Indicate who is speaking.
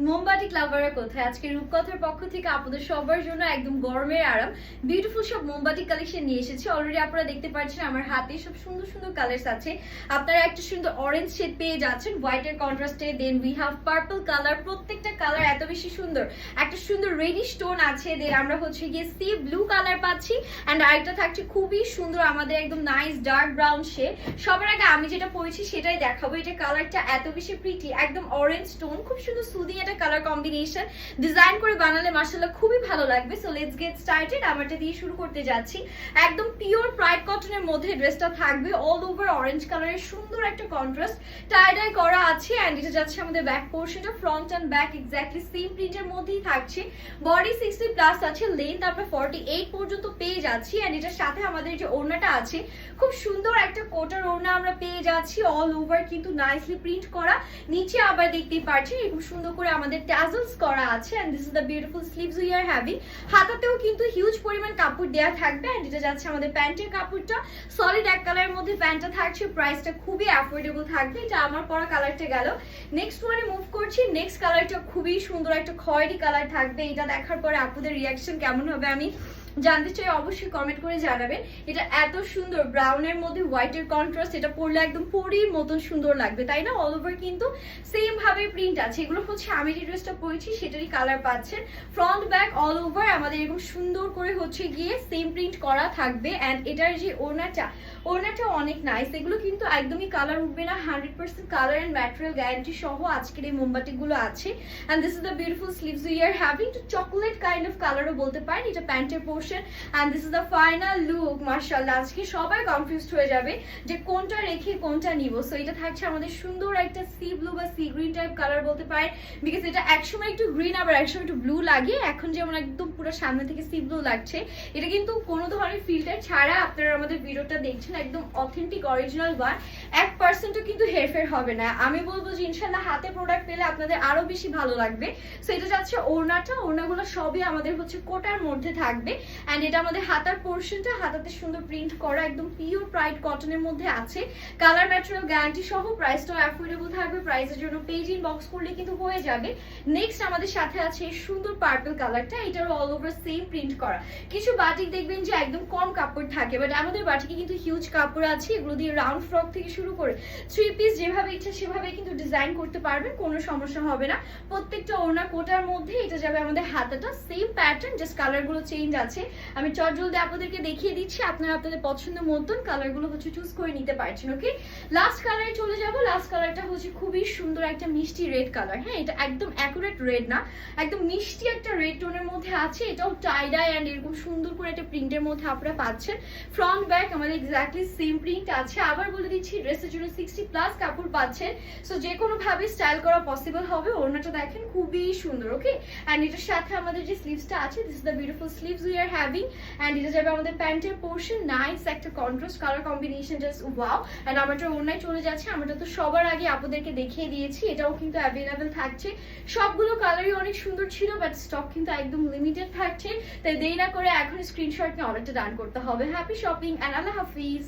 Speaker 1: মোমবাটিক লাভাররা কোথায়? আজকে রূপকথার পক্ষ থেকে আপনাদের সবার জন্য একদম গরমের আরাম বিউটিফুল সব মোমবাটিক কালেকশন নিয়ে এসেছি। অলরেডি আপনারা দেখতে পাচ্ছেন আমার হাতে সব সুন্দর সুন্দর কালার্স আছে। আপনারা একটা সুন্দর অরেঞ্জ শেড পেয়ে যাচ্ছেন হোয়াইটের কন্ট্রাস্টে, then we have purple colour. প্রত্যেকটা কালার এত বেশি সুন্দর, একটা সুন্দর রেডিশ টোন আছে, দেন আমরা হচ্ছে গিয়ে সি ব্লু কালার পাচ্ছি, অ্যান্ড আরেকটা থাকছে খুবই সুন্দর আমাদের একদম নাইস ডার্ক ব্রাউন শেড। সবার আগে আমি যেটা পরেছি সেটাই দেখাবো। এটা কালারটা এত বেশি প্রিটি, একদম অরেঞ্জ টোন, খুব সুন্দর সুদিং একটা কালার কম্বিনেশন। ডিজাইন করে বানালে মাশাআল্লাহ খুবই ভালো লাগবে। So let's get started. আমারটা দিয়ে শুরু করতে যাচ্ছি। একদম পিওর প্রাইড কটনের মধ্যে ড্রেসটা থাকবে, অল ওভার অরেঞ্জ কালারের সুন্দর একটা কন্ট্রাস্ট টাই ডাই করা আছে, এন্ড এটা যাচ্ছে আমাদের ব্যাক পোর্শনটা, front end back exactly same প্রিন্টের মধ্যেই থাকছে। বডি 60 প্লাস আছে, লেন্থ আমরা 48 পর্যন্ত পেয়ে যাচ্ছি, এন্ড এটার সাথে আমাদের যে ওড়নাটা আছে খুব সুন্দর একটা কোটার ওড়না আমরা পেয়ে যাচ্ছি, অল ওভার কিন্তু নাইসলি প্রিন্ট করা। নিচে আবার দেখতেই পাচ্ছেন খুব সুন্দর করে আমাদের ট্যাজেলস করা আছে, and this is the beautiful sleeves we are having. হাতাতেও কিন্তু হিউজ পরিমাণ কাপড় দেয়া থাকবে, এন্ড এটা যাচ্ছে আমাদের প্যান্টের কাপড়টা, সলিড এক কালারের মধ্যে প্যান্টটা থাকছে। প্রাইসটা খুবই অ্যাফোর্ডেবল থাকবে। এটা আমার পরা কালারটা গেল। নেক্সট ওয়ানে মুভ করছি। নেক্সট কালারটা খুবই সুন্দর একটা খয়েরি কালার থাকবে। এটা দেখার পরে আপনাদের রিয়াকশন কেমন হবে আমি জানতে চাই, অবশ্যই কমেন্ট করে জানাবেন। এটা এত সুন্দর ব্রাউনের মধ্যে হোয়াইটের কন্ট্রাস্ট, এটা পরলে একদম পরীর মতন সুন্দর লাগবে, তাই না? অল ওভার কিন্তু সেম ভাবে প্রিন্ট আছে। এগুলো হচ্ছে আমি যে ড্রেসটা পরেছি সেটারই কালার পাচ্ছেন। ফ্রন্ট ব্যাক অল ওভার আমাদের এরকম সুন্দর করে হচ্ছে গিয়ে সেম প্রিন্ট করা থাকবে, এন্ড এটার যে ওড়নাটা অনেক নাইস। এগুলো কিন্তু একদমই কালার উঠবে না, 100% কালার এন্ড ম্যাটেরিয়াল গ্যারান্টি সহ আজকের এই মোমবাতিগুলো আছে। And this is the beautiful sleeves we are having, two chocolate kind of কালারও বলতে পারেন। এটা প্যান্টের portion, and this is the final look. মাশাআল্লাহ, আজকে সবাই কনফিউজড হয়ে যাবে যে কোনটা রেখে কোনটা নিব। সো এটা থাকছে আমাদের সুন্দর একটা সি ব্লু বা সি গ্রিন টাইপ কালার বলতে পারেন, বিকজ এটা একসময় একটু গ্রিন আবার একসময় একটু ব্লু লাগে। এখন যেমন একদম পুরো সামনে থেকে সি ব্লু লাগছে, এটা কিন্তু কোনো ধরনের ফিল্টার ছাড়া আপনারা আমাদের ভিডিওটা দেখছেন, একদম অথেন্টিক অরিজিনাল ওয়ান। 1%ও কিন্তু হেরফের হবে না। আমি বলবো যে ইনশাল্লাহ হাতে প্রোডাক্ট পেলে আপনাদের আরো বেশি ভালো লাগবে। সো এটা যাচ্ছে ওড়নাগুলো সবই আমাদের হচ্ছে কোটার মধ্যে থাকবে, এন্ড এটা আমাদের হাতার পোর্শনটা, হাতাতে সুন্দর প্রিন্ট করা, একদম পিওর প্রাইড কটনের মধ্যে আছে, কালার ম্যাটেরিয়াল গ্যারান্টি সহ। প্রাইসটাও অ্যাফোর্ডেবল থাকবে। প্রাইসের জন্য পেজ ইনবক্স করলে কিন্তু হয়ে যাবে। নেক্সট আমাদের সাথে আছে এই সুন্দর পার্পল কালারটা, এটারও অল ওভার সেম প্রিন্ট করা। কিছু বাটিক দেখবেন যে একদম কম কাপড় থাকে, বাট আমাদের বাটিকে কিন্তু হিউজ কাপড় আছে। এগুলো দিয়ে রাউন্ড ফ্রক থেকে শুরু করে 3 পিস যেভাবে ইচ্ছা সেভাবে কিন্তু ডিজাইন করতে পারবেন, কোনো সমস্যা হবে না। প্রত্যেকটা ওড়না কোটার মধ্যে। এটা যাবে আমাদের হাতাটা সেম প্যাটার্ন, জাস্ট কালারগুলো চেঞ্জ আছে। আমি চটজলদি আপনাদেরকে দেখিয়ে দিচ্ছি, আপনারা আপনাদের পছন্দ মতন কালারগুলো হচ্ছে চুজ করে নিতে পারছেন। ওকে, লাস্ট কালারে চলে যাব। লাস্ট কালারটা হচ্ছে খুবই সুন্দর একটা মিষ্টি রেড কালার। হ্যাঁ, এটা একদম অ্যাকুরেট রেড না, একদম মিষ্টি একটা রেড টোনের মধ্যে আছে। এটাও টাই ডাই এন্ড এরকম সুন্দর করে একটা প্রিন্টের মধ্যে আপনারা পাচ্ছেন। ফ্রন্ট ব্যাক আমাদের এক্স্যাক্টলি সেম প্রিন্ট আছে। আবার বলে দিচ্ছি ড্রেসের জন্য 60 প্লাস কাপড় পাচ্ছেন। সো যে কোনো ভাবে স্টাইল করা পসিবল হবে। ওড়নাটা দেখেন খুবই সুন্দর। ওকে, এন্ড এটার সাথে আমাদের যে স্লিভসটা আছে, this is the beautiful sleeves we are having, and এটা যাবে আমাদের প্যান্টের পোর্শন। নাইস একটা contrast colour combination, just wow. And আমারটা ওড়নায় চলে যাচ্ছে। আমারটা তো সবার আগে আপনাদেরকে দেখিয়ে দিয়েছি, এটাও কিন্তু অ্যাভেলেবেল থাকছে। সবগুলো কালারই অনেক সুন্দর ছিল, বাট স্টক কিন্তু একদম লিমিটেড থাকছে। তাই দেরি না করে এখন স্ক্রিনশট নিয়ে অর্ডারটা ডান করতে হবে। হ্যাপি শপিং এন্ড আল্লাহ হাফিজ।